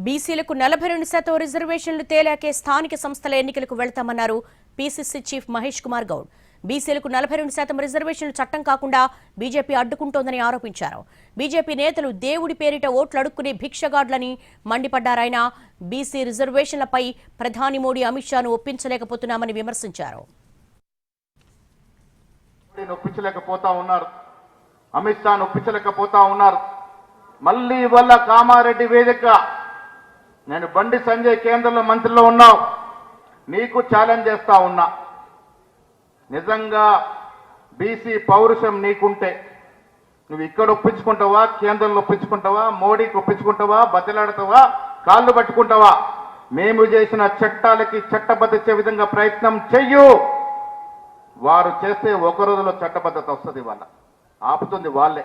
బీసీలకు 42% రిజర్వేషన్లు తేలాకే స్థానిక సంస్థల ఎన్నికలకు వెళ్తామన్నారు పీసీసీ చీఫ్ మహేష్ కుమార్ గౌడ్. బీసీలకు 42% రిజర్వేషన్లు చట్టం కాకుండా బీజేపీ అడ్డుకుంటోందని ఆరోపించారు. బీజేపీ నేతలు దేవుడి పేరిట ఓట్లు అడుక్కునే భిక్షగాడ్లని మండిపడ్డారాయన. బీసీ రిజర్వేషన్లపై ప్రధాని మోడీ అమిత్ షాను ఒప్పించలేకపోతున్నామని విమర్శించారు. అమిత్ షాను ఒప్పించలేకపోతా ఉన్నారు. మళ్ళీ వల్ల కామారెడ్డి వేదిక నేను బండి సంజయ్ కేంద్రంలో మంత్రిలో ఉన్నావు, నీకు ఛాలెంజ్ చేస్తా ఉన్నా. నిజంగా బీసీ పౌరుషం నీకుంటే నువ్వు ఇక్కడ ఒప్పించుకుంటావా, కేంద్రంలో ఒప్పించుకుంటావా, మోడీకి ఒప్పించుకుంటావా, బతిలాడతావా, కాళ్ళు పట్టుకుంటావా? మేము చేసిన చట్టాలకి చట్టబద్ధ విధంగా ప్రయత్నం చెయ్యు. వారు చేస్తే ఒక రోజులో చట్టబద్ధత వస్తుంది. వాళ్ళ ఆపుతుంది వాళ్ళే.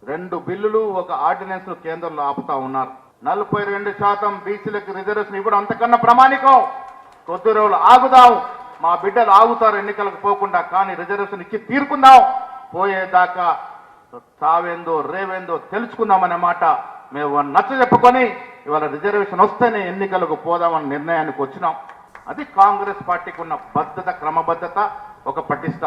2 బిల్లులు 1 ఆర్డినెన్స్ కేంద్రంలో ఆపుతా ఉన్నారు. 42% బీసీలకు రిజర్వేషన్ ఇవ్వడం అంతకన్నా ప్రమాణికం. కొద్ది రోజులు ఆగుదాం, మా బిడ్డలు ఆగుతారు ఎన్నికలకు పోకుండా, కానీ రిజర్వేషన్ ఇచ్చి తీరుకుందాం. పోయేదాకా చావేందో రేవేందో తెలుసుకుందామనే మాట మేము నచ్చ చెప్పుకొని ఇవాళ రిజర్వేషన్ వస్తేనే ఎన్నికలకు పోదామని నిర్ణయానికి వచ్చినాం. అది కాంగ్రెస్ పార్టీకి ఉన్న బద్ధత, క్రమబద్ధత, ఒక పటిష్ట.